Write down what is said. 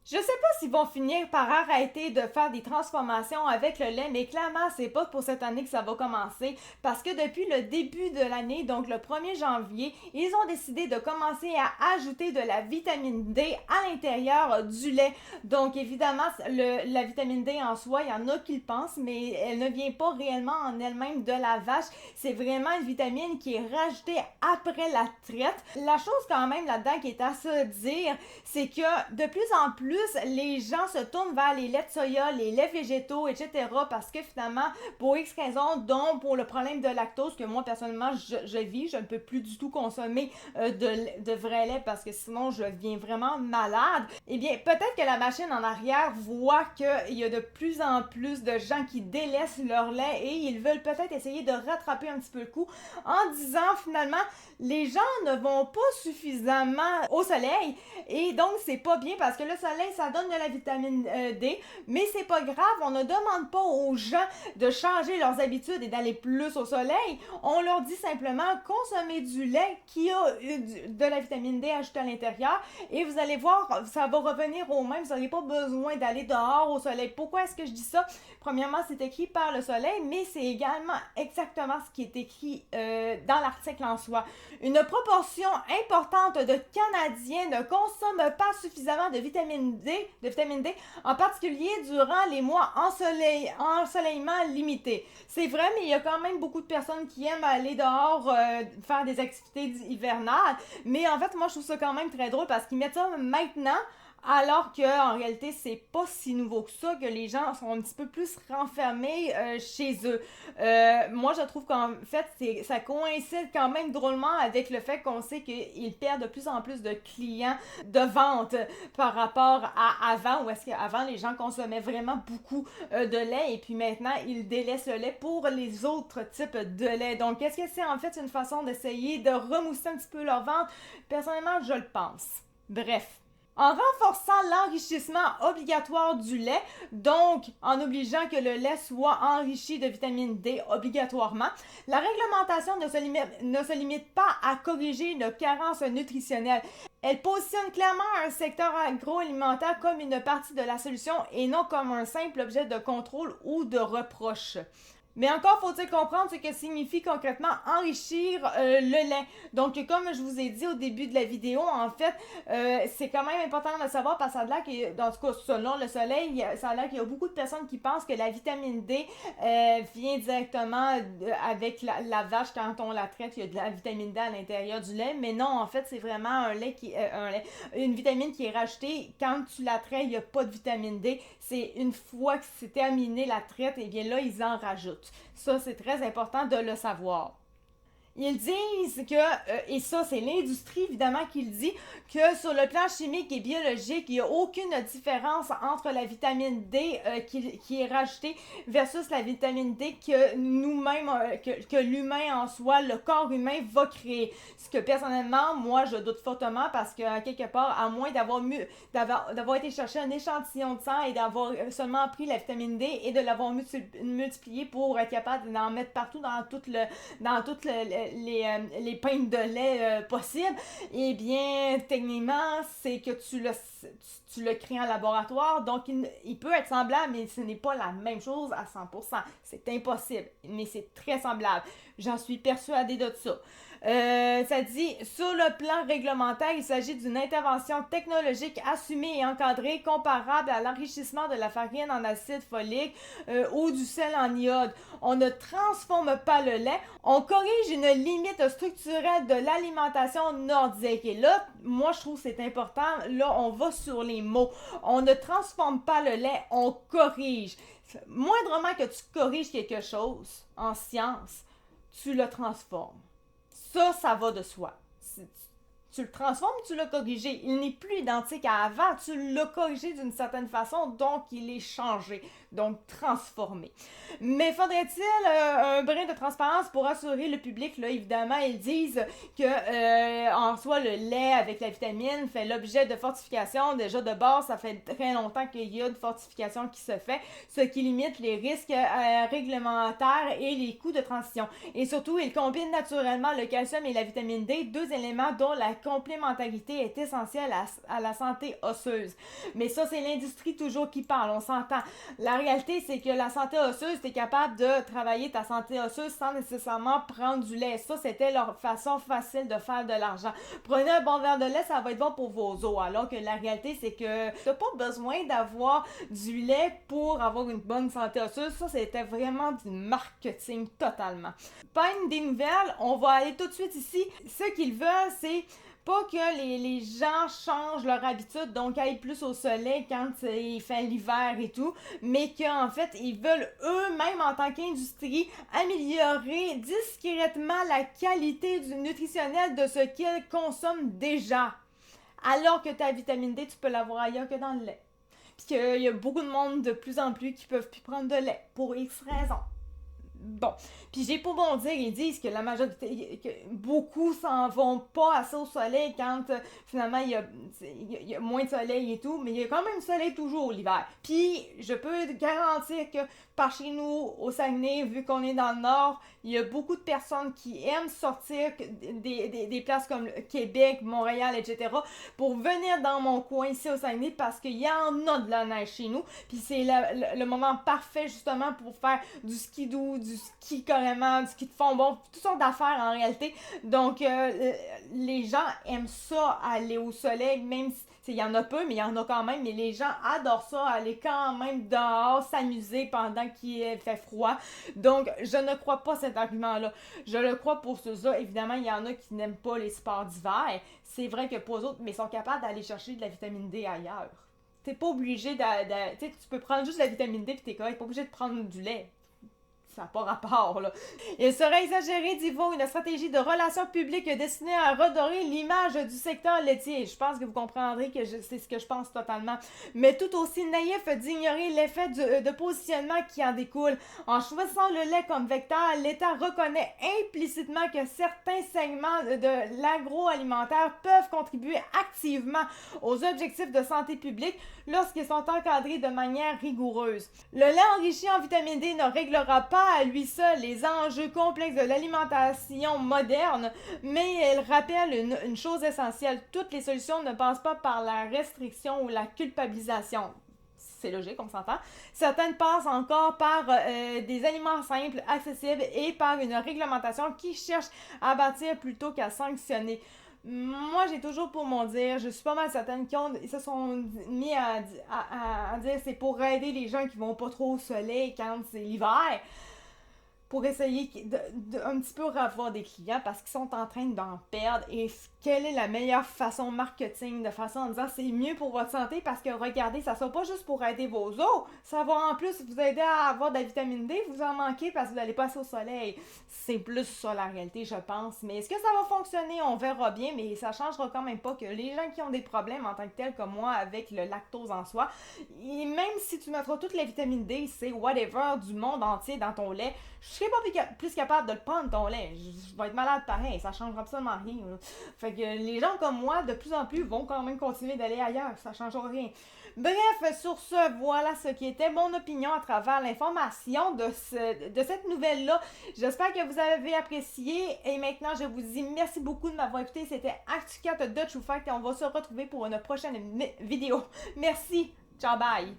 Je sais pas s'ils vont finir par arrêter de faire des transformations avec le lait, mais clairement, c'est pas pour cette année que ça va commencer parce que depuis le début de l'année, donc le 1er janvier, ils ont décidé de commencer à ajouter de la vitamine D à l'intérieur du lait. Donc évidemment, la vitamine D en soi, il y en a qui le pensent, mais elle ne vient pas réellement en elle-même de la vache. C'est vraiment une vitamine qui est rajoutée après la traite. La chose quand même là-dedans qui est à se dire, c'est que de plus en plus, les gens se tournent vers les laits de soya, les laits végétaux, etc. parce que finalement, pour X raisons, dont pour le problème de lactose, que moi personnellement je vis, je ne peux plus du tout consommer de vrai lait parce que sinon je viens vraiment malade. Eh bien, peut-être que la machine en arrière voit qu'il y a de plus en plus de gens qui délaissent leur lait et ils veulent peut-être essayer de rattraper un petit peu le coup en disant finalement, les gens ne vont pas suffisamment au soleil et donc c'est pas bien parce que le soleil ça donne de la vitamine D, mais c'est pas grave, on ne demande pas aux gens de changer leurs habitudes et d'aller plus au soleil, on leur dit simplement consommer du lait qui a de la vitamine D ajoutée à l'intérieur et vous allez voir, ça va revenir au même, vous n'aurez pas besoin d'aller dehors au soleil. Pourquoi est-ce que je dis ça? Premièrement, c'est écrit par le soleil, mais c'est également exactement ce qui est écrit dans l'article en soi. Une proportion importante de Canadiens ne consomment pas suffisamment de vitamine D, en particulier durant les mois ensoleillement limité. C'est vrai, mais il y a quand même beaucoup de personnes qui aiment aller dehors faire des activités hivernales. Mais en fait, moi, je trouve ça quand même très drôle parce qu'ils mettent ça maintenant alors que en réalité, c'est pas si nouveau que ça, que les gens sont un petit peu plus renfermés chez eux. Moi, je trouve qu'en fait, ça coïncide quand même drôlement avec le fait qu'on sait qu'ils perdent de plus en plus de clients de vente par rapport à avant, où est-ce qu'avant, les gens consommaient vraiment beaucoup de lait et puis maintenant, ils délaissent le lait pour les autres types de lait. Donc, est-ce que c'est en fait une façon d'essayer de remousser un petit peu leur vente? Personnellement, je le pense. Bref. En renforçant l'enrichissement obligatoire du lait, donc en obligeant que le lait soit enrichi de vitamine D obligatoirement, la réglementation ne se limite pas à corriger une carence nutritionnelle. Elle positionne clairement un secteur agroalimentaire comme une partie de la solution et non comme un simple objet de contrôle ou de reproche. Mais encore faut-il comprendre ce que signifie concrètement enrichir le lait. Donc, comme je vous ai dit au début de la vidéo, en fait, c'est quand même important de le savoir parce que ça a l'air que, dans ce cas, selon le soleil, ça a l'air qu'il y a beaucoup de personnes qui pensent que la vitamine D vient directement avec la vache quand on la traite. Il y a de la vitamine D à l'intérieur du lait, mais non, en fait, c'est vraiment une vitamine qui est rajoutée. Quand tu la traites, il n'y a pas de vitamine D. C'est une fois que c'est terminé la traite, et bien là, ils en rajoutent. Ça, c'est très important de le savoir. Ils disent que, et ça c'est l'industrie évidemment qui le dit, que sur le plan chimique et biologique, il n'y a aucune différence entre la vitamine D qui est rajoutée versus la vitamine D que nous-mêmes, que l'humain en soi, le corps humain va créer. Ce que personnellement, moi je doute fortement parce que quelque part, à moins d'avoir été chercher un échantillon de sang et d'avoir seulement pris la vitamine D et de l'avoir multiplié pour être capable d'en mettre partout dans toutes les pintes de lait possibles, eh bien, techniquement, c'est que tu le crées en laboratoire, donc il peut être semblable, mais ce n'est pas la même chose à 100%. C'est impossible, mais c'est très semblable. J'en suis persuadée de ça. Ça dit, sur le plan réglementaire, il s'agit d'une intervention technologique assumée et encadrée comparable à l'enrichissement de la farine en acide folique ou du sel en iode. On ne transforme pas le lait, on corrige une limite structurelle de l'alimentation nordique. Et là, moi, je trouve que c'est important. Là, on va sur les mots. On ne transforme pas le lait, on corrige. Moindrement que tu corriges quelque chose en science, tu le transformes. Ça va de soi. Tu le transformes, tu l'as corrigé. Il n'est plus identique à avant. Tu l'as corrigé d'une certaine façon, donc il est changé, donc transformé. Mais faudrait-il un brin de transparence pour assurer le public? Là, évidemment, ils disent que en soi, le lait avec la vitamine fait l'objet de fortification. Déjà de base, ça fait très longtemps qu'il y a de fortification qui se fait, ce qui limite les risques réglementaires et les coûts de transition. Et surtout, il combine naturellement le calcium et la vitamine D, deux éléments dont la complémentarité est essentielle à la santé osseuse. Mais ça, c'est l'industrie toujours qui parle, on s'entend. La réalité, c'est que la santé osseuse, tu es capable de travailler ta santé osseuse sans nécessairement prendre du lait. Ça, c'était leur façon facile de faire de l'argent. Prenez un bon verre de lait, ça va être bon pour vos os. Alors que la réalité, c'est que tu n'as pas besoin d'avoir du lait pour avoir une bonne santé osseuse. Ça, c'était vraiment du marketing totalement. Peine des nouvelles, on va aller tout de suite ici. Ce qu'ils veulent, c'est pas que les gens changent leur habitude, donc aillent plus au soleil quand il fait l'hiver et tout, mais qu'en fait, ils veulent eux-mêmes, en tant qu'industrie, améliorer discrètement la qualité nutritionnelle de ce qu'ils consomment déjà. Alors que ta vitamine D, tu peux l'avoir ailleurs que dans le lait. Puis qu'il y a beaucoup de monde de plus en plus qui peuvent plus prendre de lait, pour X raisons. Bon, puis j'ai pour bon dire, ils disent que la majorité, que beaucoup s'en vont pas assez au soleil quand finalement il y a moins de soleil et tout, mais il y a quand même du soleil toujours l'hiver. Puis je peux garantir que par chez nous, au Saguenay, vu qu'on est dans le nord, il y a beaucoup de personnes qui aiment sortir des places comme Québec, Montréal, etc. pour venir dans mon coin ici au Saguenay parce qu'il y en a de la neige chez nous. Puis c'est le moment parfait justement pour faire du ski doux, du ski carrément, du ski de fond, bon, toutes sortes d'affaires en réalité. Donc les gens aiment ça, aller au soleil, même si il y en a peu, mais il y en a quand même. Mais les gens adorent ça, aller quand même dehors, s'amuser pendant qu'il fait froid. Donc, je ne crois pas cet argument-là. Je le crois pour ceux-là. Évidemment, il y en a qui n'aiment pas les sports d'hiver. C'est vrai que pour eux autres, mais ils sont capables d'aller chercher de la vitamine D ailleurs. T'es pas obligé de tu peux prendre juste la vitamine D puis t'es correct. T'es pas obligé de prendre du lait. Ça n'a pas rapport, là. Il serait exagéré d'y voir une stratégie de relations publiques destinée à redorer l'image du secteur laitier. Je pense que vous comprendrez que c'est ce que je pense totalement. Mais tout aussi naïf d'ignorer l'effet de positionnement qui en découle. En choisissant le lait comme vecteur, l'État reconnaît implicitement que certains segments de l'agroalimentaire peuvent contribuer activement aux objectifs de santé publique lorsqu'ils sont encadrés de manière rigoureuse. Le lait enrichi en vitamine D ne réglera pas à lui seul les enjeux complexes de l'alimentation moderne, mais elle rappelle une chose essentielle. Toutes les solutions ne passent pas par la restriction ou la culpabilisation. C'est logique, on s'entend. Certaines passent encore par des aliments simples, accessibles et par une réglementation qui cherche à bâtir plutôt qu'à sanctionner. Moi, j'ai toujours pour mon dire, je suis pas mal certaine qu'ils se sont mis à dire c'est pour aider les gens qui vont pas trop au soleil quand c'est l'hiver, pour essayer un petit peu revoir des clients parce qu'ils sont en train d'en perdre. Et quelle est la meilleure façon marketing de façon en disant c'est mieux pour votre santé parce que regardez, ça sera pas juste pour aider vos os, ça va en plus vous aider à avoir de la vitamine D, vous en manquez parce que vous n'allez pas au soleil. C'est plus ça la réalité, je pense. Mais est-ce que ça va fonctionner? On verra bien, mais ça changera quand même pas que les gens qui ont des problèmes en tant que tels comme moi avec le lactose en soi, et même si tu mettras toute la vitamine D, c'est whatever du monde entier dans ton lait, je serais pas plus capable de le prendre ton lait. Je vais être malade pareil, ça changera absolument rien. Là. Fait que les gens comme moi, de plus en plus, vont quand même continuer d'aller ailleurs, ça changera rien. Bref, sur ce, voilà ce qui était mon opinion à travers l'information de cette nouvelle-là. J'espère que vous avez apprécié et maintenant je vous dis merci beaucoup de m'avoir écouté. C'était Actu4 de True Fact et on va se retrouver pour une prochaine vidéo. Merci, ciao bye!